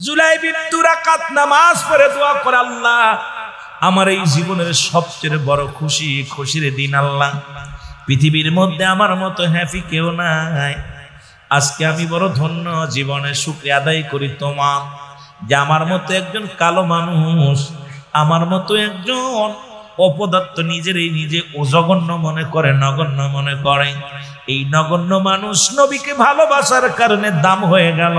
জুলাইবি 2 রাকাত নামাজ পড়ে দোয়া করে, আল্লাহ আমার এই জীবনের সবচেয়ে বড় খুশির দিন আল্লাহ, পৃথিবীর মধ্যে আমার মতো হ্যাপি কেউ নাই। আজকে আমি বড় ধন্য, জীবনের শুকরিয়া আদায় করি তোমার, যে আমার মতো একজন কালো মানুষ, আমার মতো একজন অপদার্থ নিজে অজগণ্য মনে করে, নগণ্য মনে করে, এই নগণ্য মানুষ নবীকে ভালোবাসার কারণে দাম হয়ে গেল।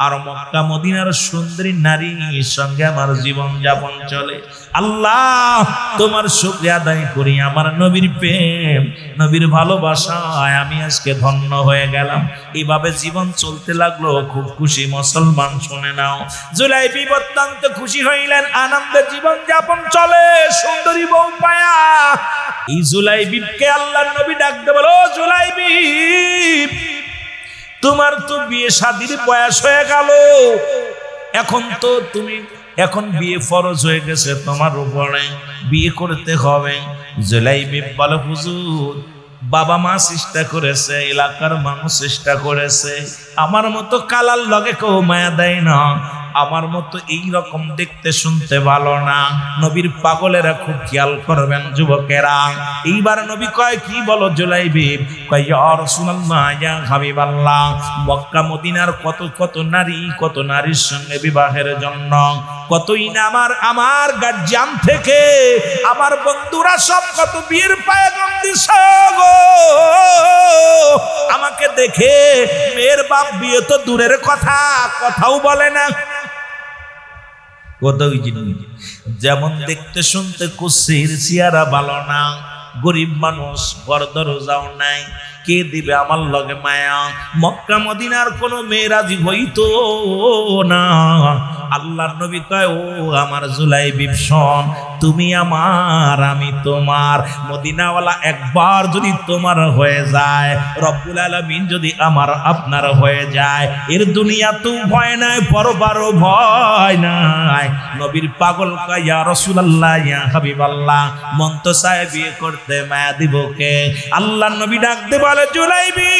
আর মক্কা মদিনার সুন্দরী নারীর সঙ্গে আমার জীবন যাপন চলে। আল্লাহ তোমার শুকরিয়া আদায় করি, আমার নবীর প্রেম, নবীর ভালোবাসায় আমি আজকে ধন্য হয়ে গেলাম। এইভাবে জীবন চলতে লাগলো, খুব খুশি মুসলমান শুনে নাও। জুলাইবি অত্যন্ত খুশি হইলেন, আনন্দে জীবন যাপন চলে, সুন্দরী বউ পায়া। এই জুলাইবিকে আল্লাহর নবী ডাকতে বলো, জুলাইবি তোমার তো বিয়ে শাদীর বয়স হয়ে গেল, এখন বিয়ে ফরজ হয়ে গেছে তোমার উপরে, বিয়ে করতে হবে। জুলাইবি বলে, হুজুর বাবা মা চেষ্টা করেছে, এলাকার মানুষ চেষ্টা করেছে, আমার মতো কালার লগে কেউ মায়া দেয় না, আমার মতো এই রকম দেখতে শুনতে ভালো না। নবীর পাগলেরা খুব খেয়াল করবেন যুবকেরা। এইবার নবী কয়, কি বলো জুলাইবি? কয়, ইয়া রাসূলুল্লাহ, ইয়া হাবিবাল্লাহ, মক্কা মদিনার কত নারীর সঙ্গে বিবাহের জন্য কতই না আমার গার্জিয়ান থেকে আমার বন্ধুরা সব কত বিয়ের পায়গাম দিছে গো। আমাকে দেখে মেয়ের বাপ বিয়ে তো দূরের কথাও বলে না। যেমন দেখতে শুনতে কুৎসির চেহারা ভালো না, গরিব মানুষ, ঘর দরজাও নাই, কে দিবে আমার লগে মায়া? মক্কা মদিনার কোন মেয়ে রাজি হইতো না। আল্লাহর নবী কয়, ও আমার জুলাইবি শোন, তুমি আমার আমি তোমার, মদিনাওয়ালা একবার যদি তোমার হয়ে যায়, রব্বুল আলামিন যদি আমার আপনার হয়ে যায়, এর দুনিয়াতেও ভয় নাই, পরবারও ভয় নাই। নবীর পাগল কয়, ইয়া রাসূলুল্লাহ, ইয়া হাবিবাল্লাহ, মন তো চায় বিয়ে করতে, মায়া দিব কে? আল্লাহর নবী ডাকতে বলে, জুলাইবি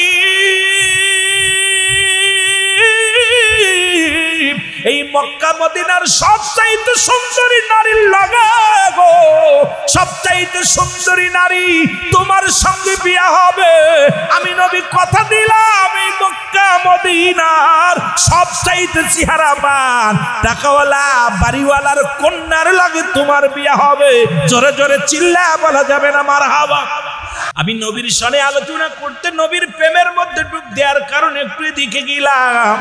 এই মক্কা মদিনার সবচাইতে সুন্দরী নারীর লাগা গো, সবচাইতে সুন্দরী নারী তোমার সঙ্গে বিয়ে হবে। আমি নবী কথা দিলাম, এই মক্কা মদিনার সবচাইতে চেহারাবান, টাকাওয়ালা, বাড়িওয়ালার কন্যার লাগে তোমার বিয়ে হবে। জোরে জোরে চিল্লা বলা যাবে না মারহাবা। আমি নবীর সনে আলোচনা করতে, নবীর প্রেমের মধ্যে ডুব দেওয়ার কারণে একটু দিকে গেলাম।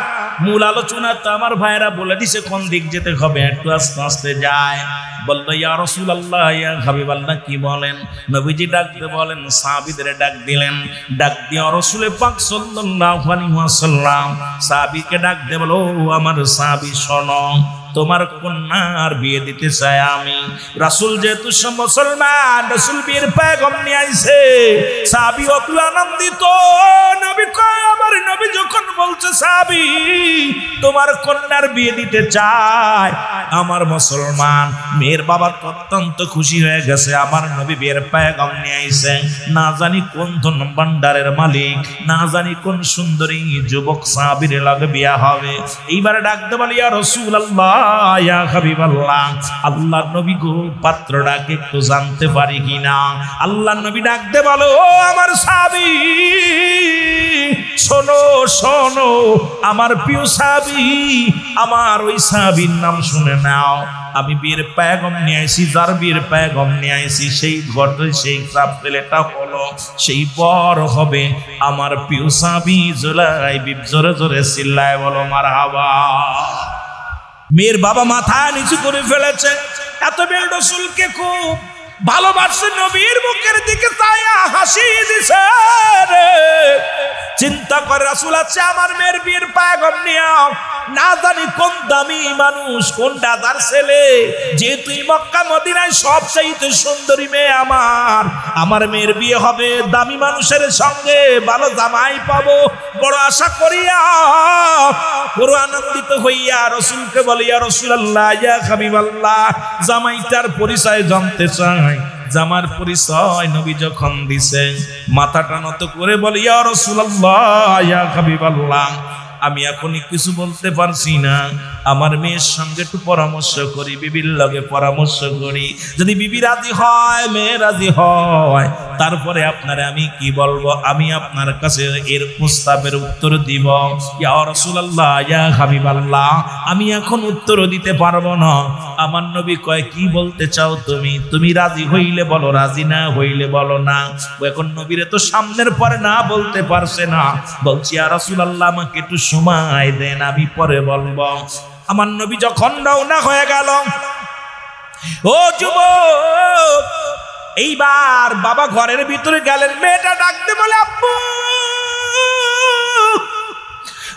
মূল আলোচনা তো আমার ভাইরা বলে দিছে কোন দিক যেতে হবে, একটু আস্তে আস্তে যায়। বললো, ইয়া রাসূলুল্লাহ, ইয়া হাবিবাল্লাহ, কি বলেন? নবীজি ডাকতে বলেন, সাহাবীদের ডাক দিলেন। ডাক দিয়ে রাসূল পাক সাল্লাল্লাহু আলাইহি ওয়াসাল্লাম সাহাবীকে ডাক দিয়ে বলো, আমার সাহাবী শোনো, তোমার কন্যার বিয়ে দিতে চাই আমি। রাসূল যেহেতু মুসলমান, রাসূল বিয়ের পয়গাম নিয়ে আইছে। সাহাবী অত আনন্দিত। নবী কয়, আমার নবী যখন বলছে সাহাবী তোমার কন্যার বিয়ে দিতে চায়, আমার মুসলমান মেয়ের বাবা অত্যন্ত খুশি হয়ে গেছে। আমার নবী বিয়ের পয়গাম নিয়ে আইছে। না জানি কোন ধন ভান্ডারের মালিক, না জানি কোন সুন্দরী যুবক সাহাবীর লাগে বিয়া হবে। এইবার ডাকতে বলি, ইয়া রাসূলুল্লাহ, ইয়া হাবিবাল্লাহ, আল্লাহর নবী গো, পাত্রটাকে একটু জানতে পারি কিনা? আল্লাহর নবী ডাকতে বলো, ও আমার সাহাবী শোনো শোনো, আমার প্রিয় সাহাবী, আমার ওই সাহাবীর নাম শুনে নাও। আমি বিয়ের পয়গাম নিয়ে আইছি, যার বিয়ের পয়গাম নিয়ে আইছি, সেই ঘটে সেই ছেলেটা হলো, সেই বর হবে আমার প্রিয় সাহাবী জুলাইবি। জোরে জোরে চিল্লায় বলো মারহাবা। মেয়ের বাবা মাথা নিচু করে ফেলেছে, এত বেল রাসূলকে খুব ভালোবাসে, নবীর মুখের দিকে তায়া হাসি দিছে রে। চিন্তা করে রাসূল আছে, আমার মেয়ের বিয়ের পয়গাম নিয়ে না জানি কোন দামি মানুষ, কোন দাদার ছেলে, যেহেতু মক্কা মদিনায় সবচাইতে সুন্দরী মেয়ে আমার মেয়ের বিয়ে হবে দামি মানুষের সঙ্গে, ভালো জামাই পাবো বড় আশা করিয়া, বড় আনন্দিত হইয়া রাসূলকে বলে, ইয়া রাসূলুল্লাহ, ইয়া হাবিবাল্লাহ, জামাইটার পরিচয় জানতে চাই। জামার পরিচয় নবী যখন দিছে, মাথাটা নত করে বলে, ইয়া রাসূলুল্লাহ, ইয়া হাবিবাল্লাহ, আমি এখনই কিছু বলতে পারছি না, আমার মেয়ের সঙ্গে একটু পরামর্শ করি, বিবির লগে পরামর্শ করি, যদি বিবি রাজি হয়, মেয়ে রাজি হয়, তারপরে আপনারে আমি কি বলবো, আমি আপনার কাছে এর প্রস্তাবের উত্তর দিব। ইয়া রাসূলুল্লাহ, ইয়া হাবিবাল্লাহ, আমি এখন উত্তর দিতে পারবো না। আমার নবী কয়, কি বলতে চাও তুমি? তুমি রাজি হইলে বলো, রাজি না হইলে বলো না। এখন নবীরে তো সামনের পরে না বলতে পারছে না, বলছি ইয়া রাসূলুল্লাহ, আমাকে একটু সময় দেন, আমি পরে বলবো। আমার নবী যখন রওনা হয়ে গেল, ও যুবক, এইবার বাবা ঘরের ভিতরে গেলেন, মেয়েটা ডাকতে বলে, আব্বু।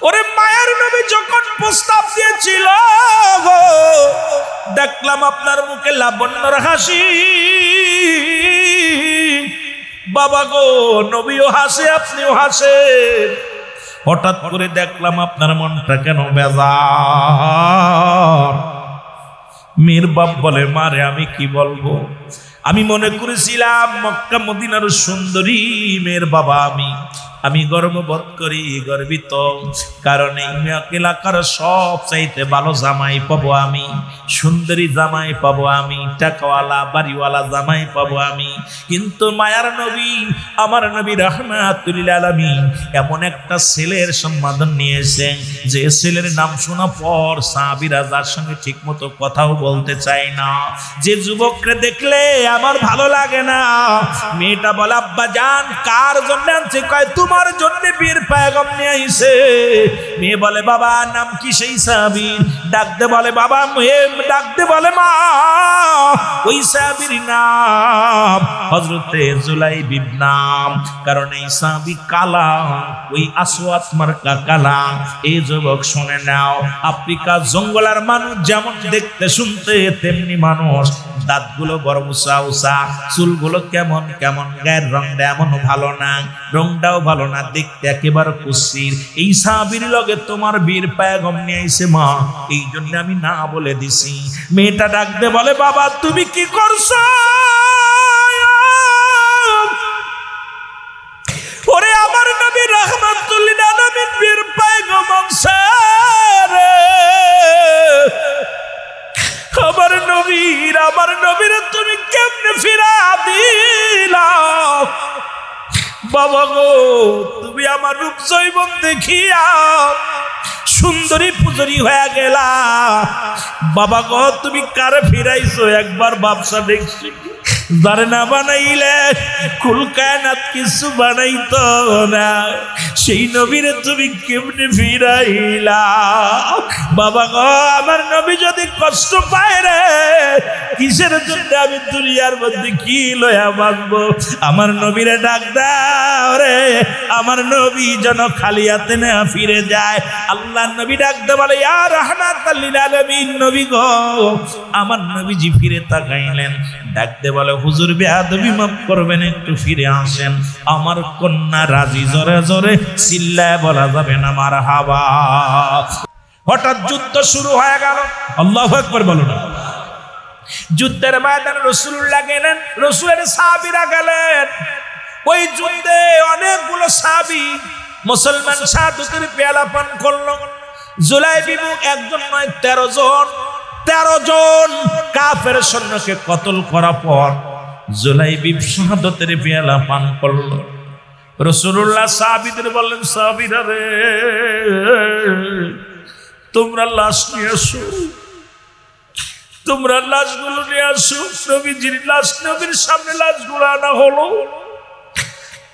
ওরে মায়ের নবী যখন প্রস্তাব দিয়েছিল, দেখলাম আপনার মুখে লাবণ্যর হাসি। বাবা গো, নবীও হাসে, আপনিও হাসেন, হঠাৎ করে দেখলাম আপনার মনটা কেন বেজার। মেয়ের বাপ বলে, মারে আমি কি বলবো, আমি মনে করেছিলাম মক্কা মদিনার সুন্দরী মেয়ের বাবা আমি গর্ববোধ করি, গর্বিত, কারণ এই এলাকার সব চাইতে ভালো জামাই পাবো আমি, সুন্দরী জামাই পাবো আমি, টাকাওয়ালা বাড়িওয়ালা জামাই পাবো আমি। কিন্তু মায়ার নবী, আমার নবী রাহমাতুল লিল আলামিন এমন একটা ছেলের সম্বোধন নিয়েছেন, যে ছেলের নাম শোনা পর সাহাবীরা যার সঙ্গে ঠিক মতো কথাও বলতে চায় না, যে যুবককে দেখলে আমার ভালো লাগে না। মেয়েটা বলে, আব্বা জান, কার জন্য আনছে? কয়, তোমার জন্য বীর পয়গম নিয়ে আইছে। মেয়ে বলে, বাবা নাম কি সেই সাহাবীর? ডাকতে বলে, বাবা, ডাকতে বলে, মা, ওই সাহাবীর নাম হযরতে জুলাইব ইবনে নাম, কারণ এই সাহাবী কালা, ওই আসওয়াদ মার্কা কালা। এই যুবক শুনে নাও, আফ্রিকা জঙ্গলের মানুষ যেমন দেখতে শুনতে তেমনি মানুষ, দাঁতগুলো বড় উঁচা উঁচা, চুলগুলো কেমন কেমন, গায়ের রংটা এমন ভালো না, রংটাও ভালো না, দেখতে একেবারে কুৎসিত। এই সাহাবীর লগে তোমার বীর পয়গম নিয়ে আইছে মা, এই জন্য আমি না বলে দিছি। মেয়েটা ডাকতে বলে, বাবা তুমি কি করছো? ওরে আমার নবী রাহমাতুল লিল আলামিন বীর পয়গম আনছে রে, আমার নবীর তুমি কেমনে ফিরা দিলা? বাবা গো, তুমি আমার রূপ জৈবন দেখিয়া সুন্দরী পুজরি হয়ে গেলা। বাবা গো, তুমি কারে ফিরাইছো? একবার বাপসা দেখছি, যারে না বানাইলে কুল কায়নাত কিছু বানাইতো না, সেই নবীরে তুমি কেমনে ফিরাইলা? বাবা গো, আমার নবী যদি কষ্ট পায় রে, কিসের জন্য আমি দুনিয়ার মধ্যে কি লয়া বাঁচবো? আমার নবীরে ডাক দাও রে, আমার নবী যেন খালি হাতে না ফিরে যায়। আল্লাহ নবী ডাকতে বলে, ইয়া রাহমাতাল লিল আলামিন, নবী গো। আমার নবীজি ফিরে তাকাইলেন, ডাকতে বলে, হুজুর বেয়াদবি মাফ করবেন, একটু ফিরে আসেন, আমার কন্যা রাজি। জোরে জোরে চিল্লায় বলা যাবে না মারহাবা। হঠাৎ যুদ্ধ শুরু হয়ে গেল। আল্লাহু আকবার বলো না। যুদ্ধের ময়দানে রাসূলুল্লাহ গেলেন, রাসূলের সাহাবীরা গেলেন। ওই যুদ্ধে অনেকগুলো সাহাবী মুসলমান শাহাদাতের পেয়ালা পান করলো। জুলাইব একজন নয়, 13 জন কাফের সৈন্যকে কতল করার পর জুলাইব শাহাদাতের পেয়ালা পান করলো। রাসূলুল্লাহ সাহাবীদের বললেন, সাহাবীরা রে, তোমরা লাশ নিয়ে আসো, তোমরা লাশগুলো নিয়ে আসো। নবীজির লাশ, নবীর সামনে লাশগুলো আনা হলো।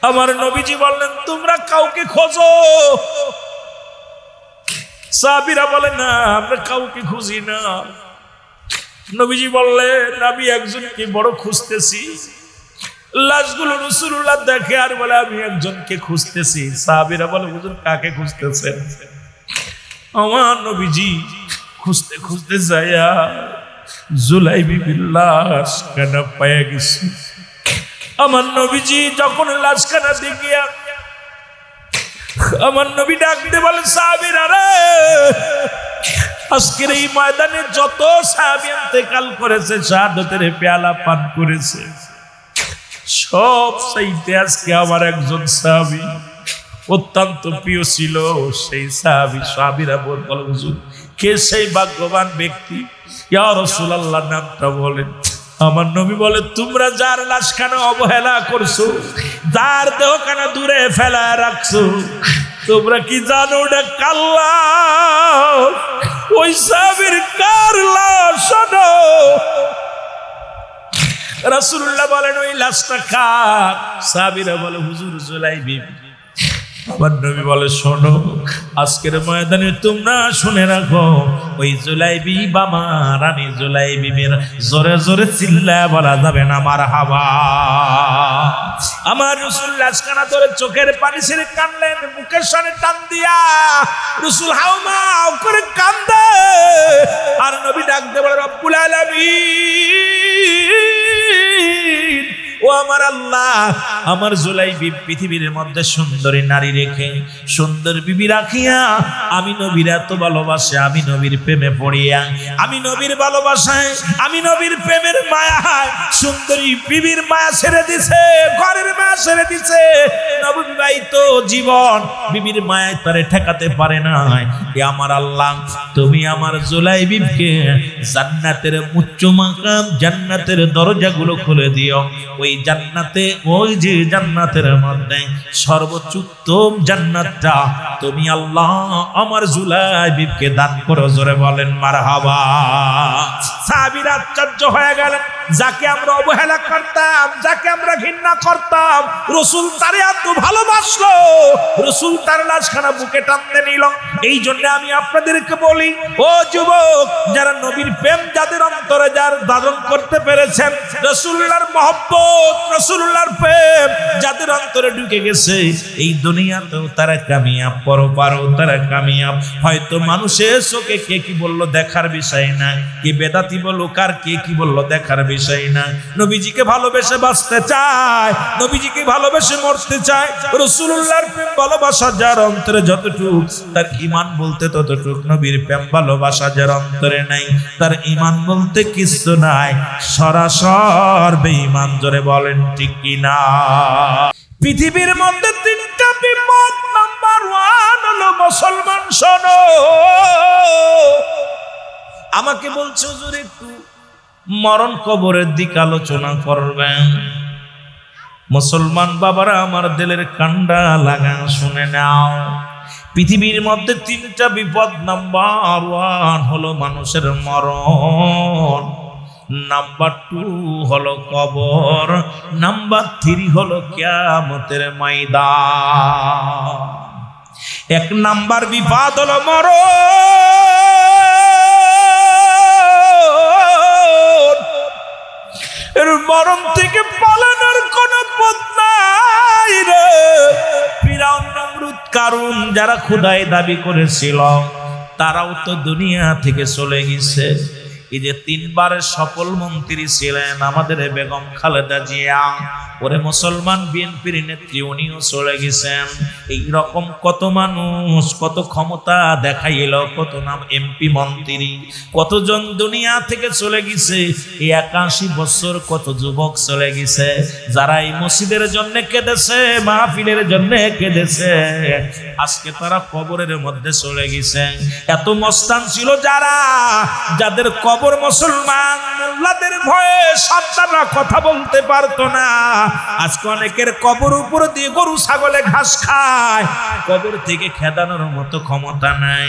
আমার নবীজি বললেন, তোমরা কাউকে খোঁজো। সাহাবীরা বলে, না, আমরা কাউকে খুঁজি না। নবীজি বললেন, আমি একজনকে বড় খুঁজতেছি। লাশগুলো রাসূলুল্লাহ দেখে আর বলে, আমি একজনকে খুঁজতেছি। সাহাবীরা বলে, হুজুর কাকে খুঁজতেছেন? আমার নবীজি খুঁজতে খুঁজতে যায়া জুলাইব লাশ কানা পায়া গেছে। আমার নবীজি যখন লাশখানা দেখিয়া, আমার নবী ডাকতে বলে, সাহাবীরা রে, আজকের এই ময়দানে যত সাহাবী ইন্তেকাল করেছে, শাহাদাতের পেয়ালা পান করেছে, সব চাইতে আজকে আমার একজন সাহাবী অত্যন্ত প্রিয় ছিল। সেই সাহাবীরা বলে, হুজুর কে সেই ভাগ্যবান ব্যক্তি? ইয়া রাসূলুল্লাহ নামটা বলেন। আমার নবী বলে, তোমরা যার লাশখানা অবহেলা করছো, যার দেহখানা দূরে ফেলা রাখছো, তোমরা কি জানো ওটা কার লাশ? ওই সাহাবীর কার লাশ? শোনো, রাসূলুল্লাহ বলেন ওই লাশটা কার? সাহাবীরা বলে হুজুর জুলাই বিবি। আমার নবী বলে, শোনো, আজকের ময়দানে তোমরা শুনে রাখো, ওই জুলাইবি বাবা রানী জুলাইবির জোরে জোরে চিল্লা বলা যাবে না মারহাবা। আমার রাসূল লাশখানা ধরে চোখের পানি ছেড়ে কানলেন, মুখের সামনে টান দিয়া রাসূল হাউমাউ করে কান্দে। আর নবী ডাক দিয়ে বলে, রব্বুল আলামিন, ও আমার আল্লাহ, আমার জুলাইবি পৃথিবীর মধ্যে সুন্দরী নারী রেখে, সুন্দর বিবি রাখিয়া আমি নবীর এত ভালোবাসে, আমি নবীর প্রেমে পড়িয়া, আমি নবীর ভালোবাসায়, আমি নবীর প্রেমের মায়ায় সুন্দরী বিবির মায়া ছেড়ে দিছে, ঘরের মায়া ছেড়ে দিছে। নববিবাহিত জীবন বিবির মায়ায় তারে ঠেকাতে পারে না। এ আমার আল্লাহ, তুমি আমার জুলাইবিকে জান্নাতের উচ্চ মাকাম, জান্নাতের দরজাগুলো খুলে দিও। ওই জান্নাতে, ওই যে জান্নাতের মধ্যে সর্বোচ্চ উত্তম জান্নাতটা তুমি আল্লাহ আমার জুলাইবিকে দান করো। জোরে বলেন মারহাবা। সাহাবীরা আশ্চর্য হয়ে গেলেন, যাকে আমরা অবহেলা করতাম, যাকে আমরা ঘৃণা করতাম, রাসূল তারে এত ভালোবাসলো, রাসূল তার লাশখানা বুকে টানতে নিল। এই জন্য আমি আপনাদেরকে বলি, ও যুবক, যারা নবীর প্রেম যাদের অন্তরে যার ধারণ করতে পেরেছেন, রাসূলুল্লাহর মহব্বত, রাসূলুল্লাহর প্রেম যাদের অন্তরে ঢুকে গেছে, এই দুনিয়াতেও তারা কামিয়াব, পরপারেও তারা কামিয়াব। হয়তো মানুষের চোখে কে কি বললো দেখার বিষয় না, কে বেদাতি বললো, কার কে কি বললো দেখার বিষয় না। নবীজিকে ভালোবেসে বাঁচতে চায়, নবীজিকে ভালোবেসে মরতে চায়। রাসূলুল্লাহর প্রেম ভালোবাসা যার অন্তরে যতটুক, তার ঈমান বলতে ততটুক। নবীর প্রেম ভালোবাসা যার অন্তরে নাই, তার ঈমান বলতে কিছু নাই, সরাসর বেঈমান। জোরে বলেন ঠিক কি না? পৃথিবীর মধ্যে তিনটা বিপদ, নাম্বার 1 হলো মুসলমান। শোনো, আমাকে বলছো হুজুর একটু মরণ কবরের দিক আলোচনা করবেন। মুসলমান বাবারা, আমার দিলের কান্ডা লাগা শুনে নাও। পৃথিবীর মধ্যে তিনটা বিপদ, নাম্বার 1 হলো মানুষের মরণ, নাম্বার 2 হলো কবর, নাম্বার 3 হলো কিয়ামতের ময়দান। 1 নাম্বার বিপদ হলো মরণ থেকে পালানোর কোন পথ নাই রে। ফিরাউন, নমরুদ, কারুন যারা খোদাই দাবি করেছিল, তারাও তো দুনিয়া থেকে চলে গেছে। এই যে 3 বারের সফল মন্ত্রী ছিলেন আমাদের বেগম খালেদা জিয়া, ওরে মুসলমান বিএনপির নেত্রী, উনিও চলে গেছেন। এইরকম কত মানুষ কত ক্ষমতা দেখাইল, কত নাম এমপি মন্ত্রী, কতজন দুনিয়া থেকে চলে গেছে। এই 81 বছর কত যুবক চলে গেছে, যারা এই মসজিদের জন্য কেঁদেছে, মাহফিলের জন্য কেঁদেছে, আজকে তারা কবরের মধ্যে চলে গেছে। এত মস্তান ছিল যারা, যাদের কবর মুসলমান, মোল্লাদের ভয়ে সন্তানরা কথা বলতে পারতো না। আজকে অনেকের কবর উপর দিয়ে গরু ছাগলে ঘাস খায়, কবর থেকে খেদানোর মতো ক্ষমতা নাই।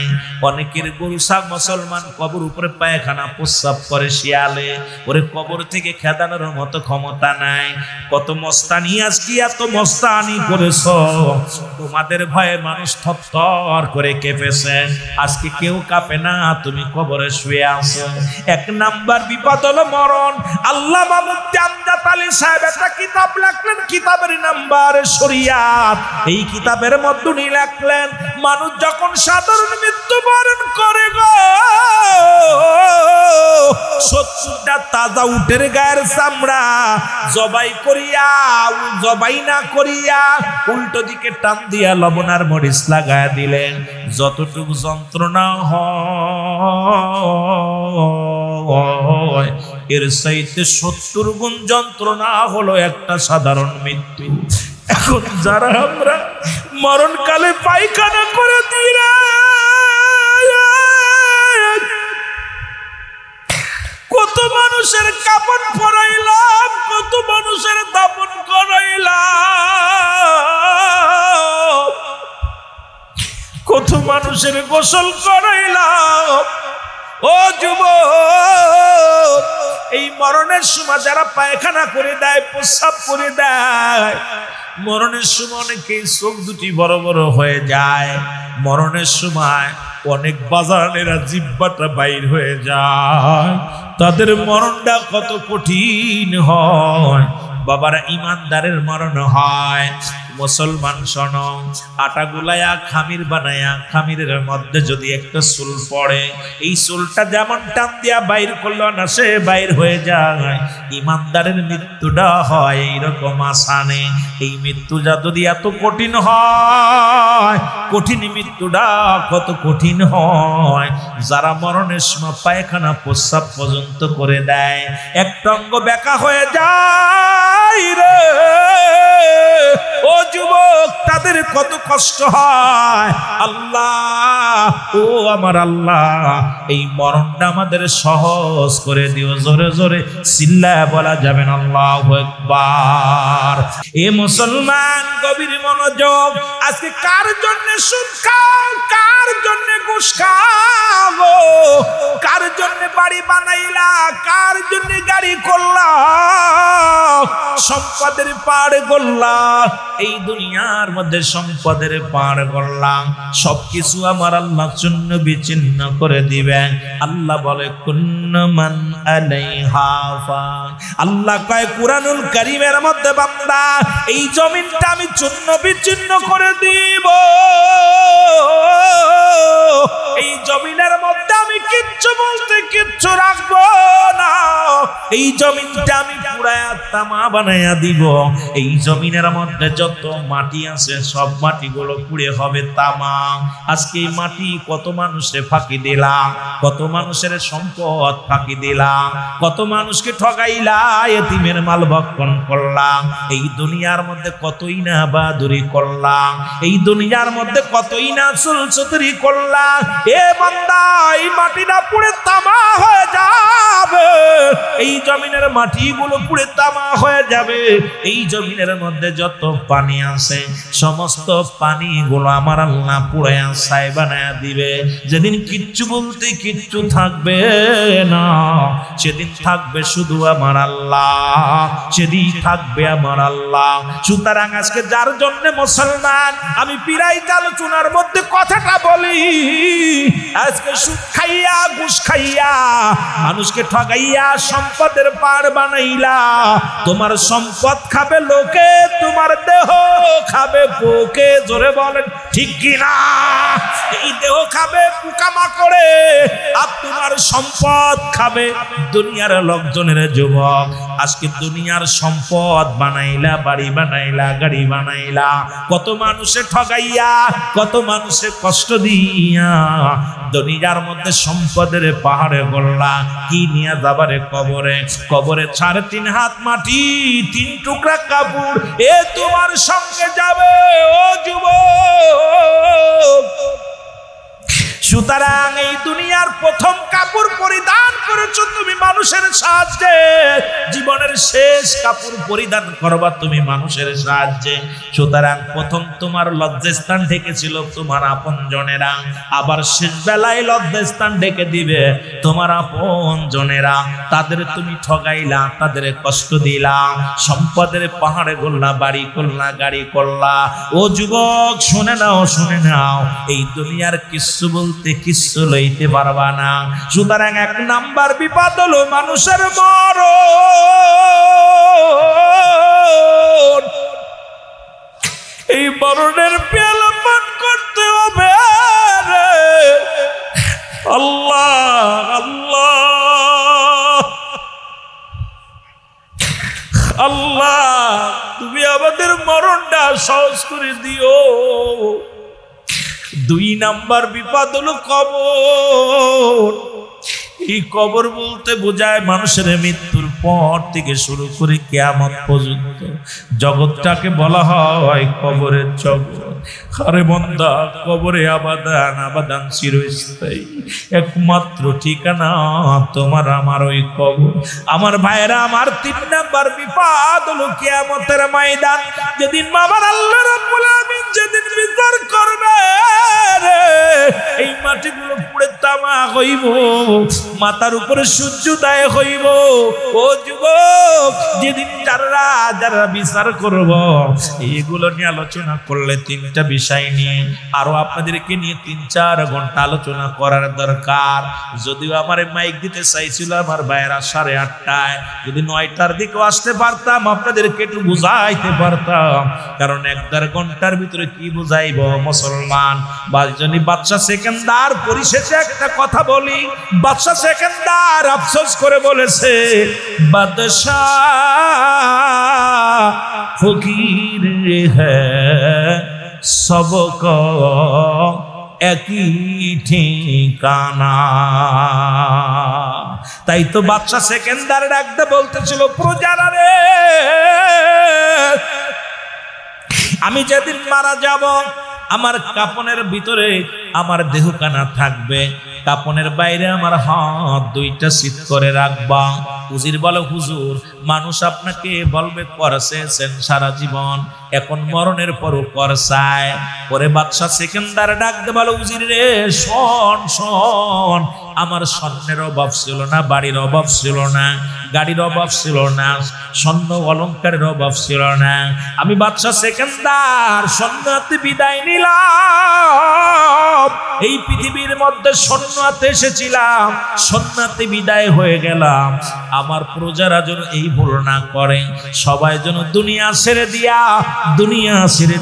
অনেকের গরু ছাগ মুসলমান কবর উপরে পায়খানা প্রস্রাব করে শিয়ালে, ওরে কবর থেকে খেদানোর মতো ক্ষমতা নাই। কত মস্তানি, আজকে এত মস্তানি করেছ, তোমাদের ভয়ে মানুষ থরথর করে কেঁপেছে, আজকে কেউ কাঁপে না, তুমি কবরে শুয়ে আছো। 1 নাম্বার বিপদ হলো মরণ। আল্লামা মুফতি আমজাদ আলী সাহেব একটা কিতাব লিখলেন, কিতাবের নাম্বার শরিয়াত। এই কিতাবের মধ্যে উনি লিখলেন, মানুষ যখন সাধারণ মৃত্যুবরণ করে গো, 70টা তাজা উটের গায়ের চামড়া জবাই করিয়া, জবাই না করিয়া উল্টো দিকে টান দিয়া লবণার মরিচ লাগায়া দিলেন, যতটুকু যন্ত্রণা হয় এর চাইতে 70 গুণ যন্ত্রণা হলো একটা সাধারণ মৃত্যু। এখন যারা আমরা মরণকালে পায়খানা করে দিই কাপড় পরাইলাম, কত মানুষের দাফন করাইলাম, কত মানুষের গোসল করাইলাম। ও যুবক, এই মরণের সময় যারা পায়খানা করে দেয়, প্রস্রাব করে দেয়, মরণের সময় অনেকেই চোখ দুটি বড় বড় হয়ে যায়। মরণের সময় অনেক বাজারেরা জিহ্বাটা বাইর হয়ে যায়। তাদের মরণটা কত কঠিন হয়। বাবারা, ইমানদারের মরণ হয়। মুসলমান শোনো, আটা গুলায়া খামির বানায়া, খামিরের মধ্যে যদি একটা চুল পড়ে, এই চুলটা যেমন টান দিয়া বাইর করলো না, সে বাইর হয়ে যায়। ইমানদারের মৃত্যুটা হয় এইরকম আসানে। এই মৃত্যুটা যদি এত কঠিন হয়, কঠিন মৃত্যুটা কত কঠিন হয়। যারা মরণের সময় পায়খানা প্রস্রাব পর্যন্ত করে দেয়, একটা অঙ্গ বেঁকা হয়ে যায় রে, ও যুবক, তাদের কত কষ্ট হয়। আল্লাহ, ও আমার আল্লাহ, এই মরণটা আমাদের সহজ করে দিও। জোরে জোরে চিল্লায় বলা যাবে না আল্লাহু আকবার। এ মুসলমান, গভীর মনোযোগ। আজকে কার জন্য সুদ খাও, কার জন্য ঘুষ খাও, কার জন্য বাড়ি বানাইলা, কার জন্য গাড়ি করলা, সম্পদের পাড় করলা, এই দুনিয়ার মধ্যে সম্পদের পাড় করলাম, সবকিছু আমার আল্লাহ জন্য বিচ্ছিন্ন করে দিবেন। আল্লাহ বলে কুল্লু মান আলাইহা ফান। আল্লাহ কয় কুরআনুল কারীমের মধ্যে, বান্দা, এই জমিনটা আমি চূর্ণ বিচ্ছিন্ন করে দিব। এই জমিনের মধ্যে আমি কিচ্ছু বলতে কিচ্ছু রাখবো না। এই জমিনটা আমি পুরায়া তামা বানায়া দিব। এই জমিনের মধ্যে যত মাটি আছে, সব মাটিগুলো পুড়ে হবে তামা। আজকে এই মাটি কত মানুষে ফাঁকি দিলাম, কত মানুষের সম্পদ ফাঁকি দিলাম, কত মানুষকে ঠগাইলা, এতিমের মাল ভক্ষণ করলাম। এই দুনিয়ার মধ্যে কতই না বাহাদুরি করলাম, এই দুনিয়ার মধ্যে কতই না চুলচুতরি করলাম। এ বান্দা, এই মাটিটা পুড়ে তামা হয়ে যাবে। এই জমিনের মাটিগুলো পুড়ে তামা হয়ে যাবে। এই জমিনের মধ্যে যত পানি আছে, সমস্ত পানিগুলো আমার আল্লাহ পুড়ে ছাই বানায়া দিবে। যেদিন কিচ্ছু বলতে কিচ্ছু থাকবে না, সেদিন থাকবে শুধু আমার আল্লাহ, সেদিন থাকবে আমার আল্লাহ। সুতরাং আজকে যার জন্য মুসলমান, আমি পিরাইতে আলোচনার মধ্যে কথাটা বলি, আজকে সুদ খাইয়া, ঘুষ খাইয়া, মানুষকে ঠগাইয়া সম্পদের পাড় বানাইলা। তোমার সম্পদ খাবে লোকে, তোমার দেহ খাবে পোকে। জোরে বলেন ঠিক কিনা? এই দেহ খাবে পোকামাকড়ে, আর তোমার সম্পদ খাবে দুনিয়ার লোকজনের। যুবক, আজকে দুনিয়ার সম্পদ বানাইলা, বাড়ি বানাইলা, গাড়ি বানাইলা, কত মানুষে ঠগাইয়া, কত মানুষে কষ্ট দিয়া দুনিয়ার মধ্যে সম্পদের পাহাড়ে গড়লা। কি নিয়ে যাবারে কবরে? কবরে 3.5 হাত মাটি, 3 টুকরা কাপড়, এ তোমার সঙ্গে যাবে। ও যুবক, সুতরাং এই দুনিয়ার প্রথম কাপড় পরিধান করেছো তুমি মানুষের সাহায্যে, জীবনের শেষ কাপড় পরিধান করবা তুমি মানুষের সাহায্যে। সুতরাং প্রথম তোমার লজ্জাস্থান ঢেকেছিল তোমার আপনজনেরা, আবার শেষ বেলায় লজ্জাস্থান ঢেকে দিবে তোমার আপনজনেরা। তাদের তুমি ঠগাইলা, তাদের কষ্ট দিলা, সম্পদের পাহাড়ে গড়লা, বাড়ি করলা, গাড়ি করলা। ও যুবক, শুনে নাও, শুনে নাও, এই দুনিয়ার কিচ্ছু বলতে কিচ্ছু লইতে পারবা না। সুতরাং 1 নাম্বার বিপদ হলো মানুষের মরণ। এই মরণের পেয়ালা পান করতে হবে রে। আল্লাহ আল্লাহ আল্লাহ, তুমি আমাদের মরণটা সহজ করে দিও। 2 নাম্বার বিপদ হলো কবর। এই কবর বলতে বোঝায় মানুষের মৃত্যুর পর থেকে শুরু করে কিয়ামত পর্যন্ত জগৎটাকে বলা হয় কবরের জগৎ। আরে বান্দা, কবরে আবাদান আবাদান চিরস্থায়ী, একমাত্র ঠিকানা তোমার আমার ওই কবর। আমার ভাইরা, আমার 3 নাম্বার বিপদ হলো কিয়ামতের ময়দান। যেদিন আমার আল্লাহ রাব্বুল আলামিন যেদিন বিচার করবে, এই মাটিগুলো পুড়ে তামা হইব, মাথার উপরে সূর্যোদয় হইব। ও যুবক, যেদিন যারা যারা বিচার করব, এইগুলো নিয়ে আলোচনা করলে 3টা বিষয় নিয়ে আরো আপনাদেরকে নিয়ে 3-4 ঘন্টা আলোচনা করার দরকার। যদিও আমার মাইক দিতে চাইছিল আমার ভাইয়েরা 8:30টায়, যদি 9টার দিকে আসতে পারতাম আপনাদেরকে একটু বুঝাইতে পারতাম, কারণ 1-1.5 ঘন্টার ভিতরে কি বুঝাইব মুসলমান। বাদশাহ সেকেন্দার পরিশেষে একটা কথা বলি, বাদশাহ সেকেন্দার আফসোস করে বলেছে, বাদশাহ ফকির হ্যায় সবকো একই ঠিকানা। তাই তো বাদশাহ সেকেন্দার ডাকতে বলতেছিল, প্রজারা রে, আমি যেদিন মারা যাব আমার কাপনের ভিতরে আমার দেহখানা থাকবে, কাপনের বাইরে আমার হাত 2টা সিট করে রাখবা। উজির বলে, হুজুর, মানুষ আপনাকে বলবে করছেন সারা জীবন, এখন মরণের পরও করছায়। পরে বাদশাহ সেকেন্দার ডাকতে বলে, উজির রে, শোন শোন, আমার স্বর্ণের অভাব ছিল না, বাড়ির অভাব ছিল না, গাড়ির অভাব ছিল না, স্বর্ণ অলংকারের অভাব ছিল না। আমি বাদশাহ সেকেন্দার স্বর্ণাতে বিদায় নিলাম, এই পৃথিবীর মধ্যে স্বর্ণাতে এসেছিলাম, স্বর্ণাতে বিদায় হয়ে গেলাম। আমার প্রজারা যেন এই ভুল না করে, সবাই যেন দুনিয়া ছেড়ে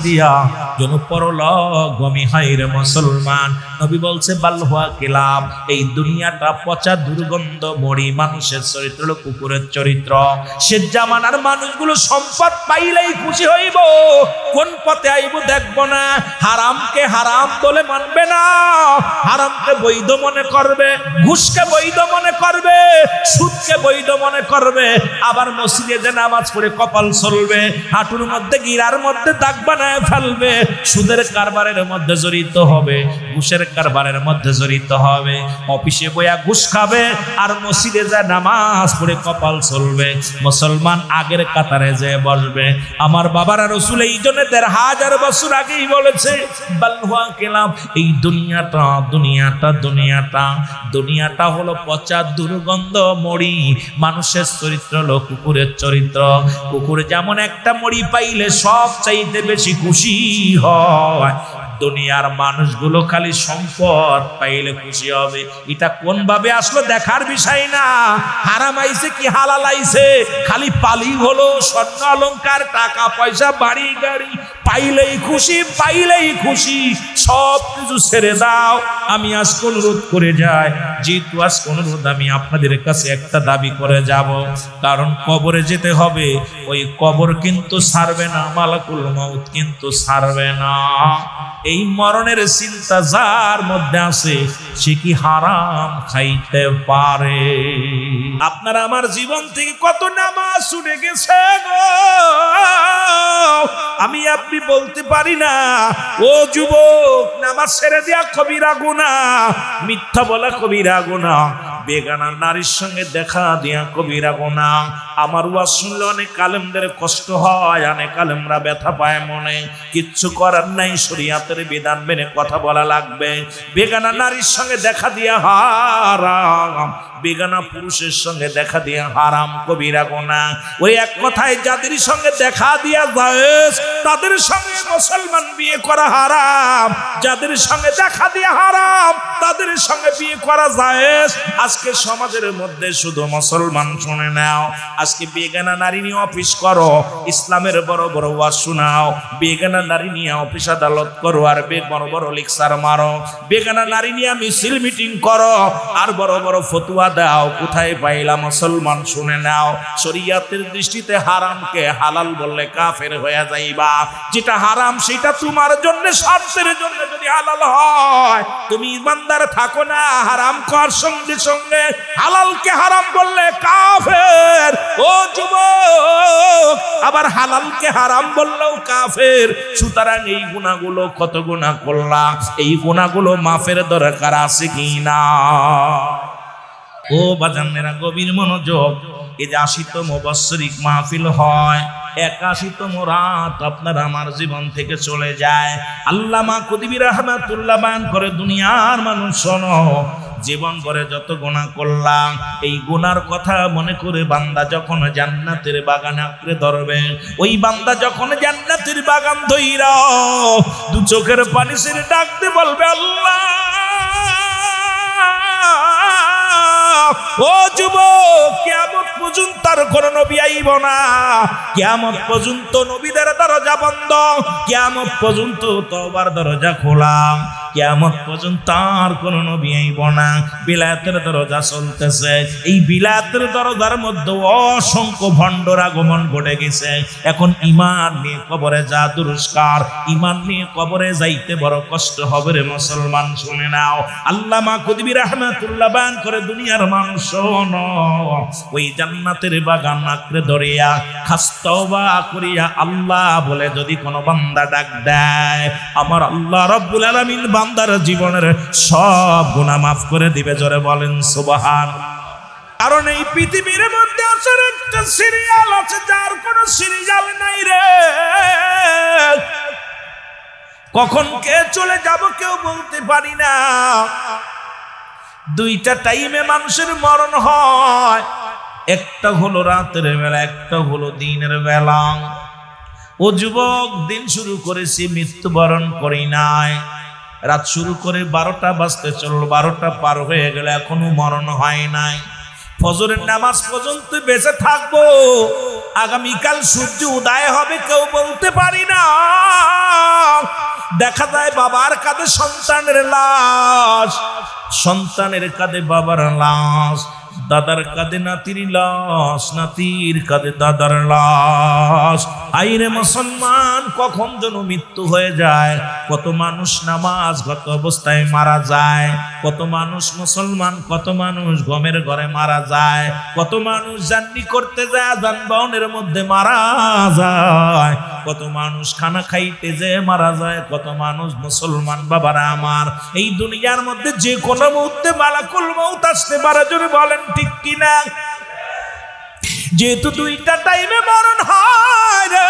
দিয়া যেন পরলোকগামী হয় রে মুসলমান। নবী বলছে, বাল্হুয়া কিলাম, এই দুনিয়াটা পচা দুর্গন্ধ মরি, মানুষের চরিত্র হলো কুকুরের চরিত্র। সে জামানার মানুষগুলো সম্পদ পাইলেই খুশি হইব, কোন পথে আইব দেখব না, হারামকে হারাম বলে মানবে না, হারামকে বৈধ মনে করবে, ঘুষকে বৈধ মনে করবে, সুদকে বৈধ মনে করবে। আবার মসজিদে যে নামাজ পড়ে কপাল চলবে, হাঁটুর মধ্যে গিরার মধ্যে দাগ বানায় ফেলবে, সুদের কারবারের মধ্যে জড়িত হবে, ঘুষের কারবারের মধ্যে জড়িত হবে, অফিসে বইয়া ঘুষ খাবে, আর মসজিদে যা নামাজ পড়ে কপাল চলবে। মুসলমান আগের কাতারে যে বসবে। আমার বাবারা রাসূল এই জন্য 1000 বছর আগেই বলেছে, বাল্হুয়া কিলাম, এই দুনিয়াটা হলো পচা দুর্গন্ধ মরি, মানুষের চরিত্র হলো কুকুরের চরিত্র। কুকুর যেমন একটা মরি পাইলে সব চাইতে বেশি খুশি হয়, দুনিয়ার মানুষগুলো খালি সম্পদ পাইলে খুশি হবে। এটা কোন ভাবে আসলো দেখার বিষয় না, হারাম আইছে কি হালাল আইছে, খালি পালি হলো, স্বর্ণ অলংকার, টাকা পয়সা, বাড়ি গাড়ি পাইলেই খুশি, সব কিছু ছেড়ে দাও। আমি আজকে অনুরোধ করে যাই, যেহেতু আজকে অনুরোধ, আমি আপনাদের কাছে একটা দাবি করে যাব, কারণ কবরে যেতে হবে, ওই কবর কিন্তু ছাড়বে না, মালাকুল মউত কিন্তু ছাড়বে না। এই মরণের চিন্তা যার মধ্যে আছে, সে কি হারাম খাইতে পারে? আপনারা আমার জীবন থেকে কত নামাজ ছুটে গেছে গো, আমি আপনি বলতে পারি না। ও যুবক, নামাজ ছেড়ে দেয়া কবিরা গুনাহ, মিথ্যা বলা কবিরা গুনাহ, বেগানা নারীর সঙ্গে দেখা দিয়া কবিরা গুনাহ। আমার ওয়াজ শুনলে অনেক আলেমদের কষ্ট হয়, অনেক আলেমরা ব্যথা পায় মনে, কিচ্ছু করার নাই, শরীয়তের বিধান মেনে কথা বলা লাগবে। বেগানা নারীর সঙ্গে দেখা দিয়া হারাম, বেগানা পুরুষের সঙ্গে দেখা দিয়া হারাম, কবিরা গুনাহ। ওই এক কথায়, যাদের সঙ্গে দেখা দিয়া জায়েজ, তাদের সঙ্গে মুসলমান বিয়ে করা হারাম, যাদের সঙ্গে দেখা দিয়া হারাম, তাদের সঙ্গে বিয়ে করা জায়েজ। আজকে সমাজের মধ্যে শুধু মুসলমান শুনে নাও, আজকে বেগানা নারী নিয়ে অফিস করো, ইসলামের বড় বড় ওয়াজ শোনাও, বেগানা নারী নিয়ে অফিস আদালত করো, আর বড় বড় লেকচার মারো, বেগানা নারী নিয়ে মিছিল মিটিং করো, আর বড় বড় ফতুয়া দাও। কোথায় পাইলা মুসলমান শুনে নাও, শরীয়তের দৃষ্টিতে হারামকে হালাল বললে কাফের হয়ে যাইবা। যেটা হারাম সেটা তোমার জন্য, স্বার্থের জন্য যদি হালাল হয়, তুমি ইমানদার থাকো না। হারাম করার সঙ্গে সঙ্গে হালালকে হারাম বললে কাফের, ও যুবক, আবার হালালকে হারাম বললেও কাফের। সুতরাং এই গুনাহগুলো কত গুনাহ করলাম, এই গুনাহগুলো মাফের দরকার আছে কি না? ও বাজানেরা গভীর মনোযোগ। এই যে 80তম বাৎসরিক মাহফিল হয়, 81তম রাত আপনার আমার জীবন থেকে চলে যায়। আল্লামা কুতুবী রাহমাতুল্লাহ বয়ান করে, দুনিয়ার মানুষ শোনো, জীবন ভরে যত গুনাহ করলাম, এই গুনার কথা মনে করে বান্দা যখন জান্নাতের বাগান আঁকড়ে ধরবে, ওই বান্দা যখন জান্নাতের বাগান ধইরা দু চোখের পানি ছেড়ে ডাকতে বলবে আল্লাহ, ও যুবক, কিয়ামত পর্যন্ত আর কোন নবী আইব না, কিয়ামত পর্যন্ত নবীদের দরজা বন্ধ, কিয়ামত পর্যন্ত তওবার দরজা খোলা, কিয়ামত পর্যন্ত আর কোন নবী আইব না। বিলায়াতের দরজা চলতেছে, এই বিলায়াতের দরজার মধ্যে অসংখ্য ভণ্ডর আগমন ঘটে গেছে। এখন ঈমান নিয়ে কবরে যা দুরস্কার, ঈমান নিয়ে কবরে যাইতে বড় কষ্ট হবে রে মুসলমান, শুনে নাও। আল্লামা কুতুবী রাহমাতুল্লাহ বয়ান করে, দুনিয়ার মানুষ শোনো, ওই জান্নাতের বাগান আঁকড়ে ধরিয়া খাস তওবা করিয়া আল্লাহ বলে যদি কোনো বান্দা ডাক দেয়, আমার আল্লাহ রাব্বুল আলামিন বান্দার জীবনের সব গুনাহ মাফ করে দিবে। জোরে বলেন সুবহান। কারণ এই পৃথিবীর মধ্যে আসলে একটা সিরিয়াল আছে, যার কোনো সিরিয়াল নাই রে। কখন কে চলে যাব কেউ বলতে পারি না। দুইটা টাইমে মানুষের মরণ হয়, একটা হলো রাতের বেলা, একটা হলো দিনের বেলা। ও যুবক, দিন শুরু করেছি, মৃত্যুবরণ করি নাই। রাত শুরু করে 12টা বাজতে চলল, 12টা পার হয়ে গেল, এখনো মরণ হয় নাই। ফজরের নামাজ পর্যন্ত বেঁচে থাকবো, আগামীকাল সূর্য উদয় হবে কেউ বলতে পারি না। দেখা যায় বাবার কাঁধে সন্তানের লাশ, সন্তানের কাঁধে বাবার লাশ, দাদার কাঁধে নাতির লাশ, নাতির কাঁধে দাদার লাশ। আইরে মুসলমান, কখন যেন মৃত্যু হয়ে যায়। কত মানুষ নামাজগত অবস্থায় মারা যায়, কত মানুষ মুসলমান, কত মানুষ গমের ঘরে মারা যায়, কত মানুষ জার্নি করতে যায় যানবাহনের মধ্যে মারা যায়, কত মানুষ খানা খাইতে যে মারা যায়, কত মানুষ মুসলমান বাবারা আমার। এই দুনিয়ার মধ্যে যে কোনো মুহূর্তে মালাকুল মউত আসতে পারে, যদি বলেন ঠিক কিনা? যেহেতু দুইটা টাইমে মরণ হয় রে,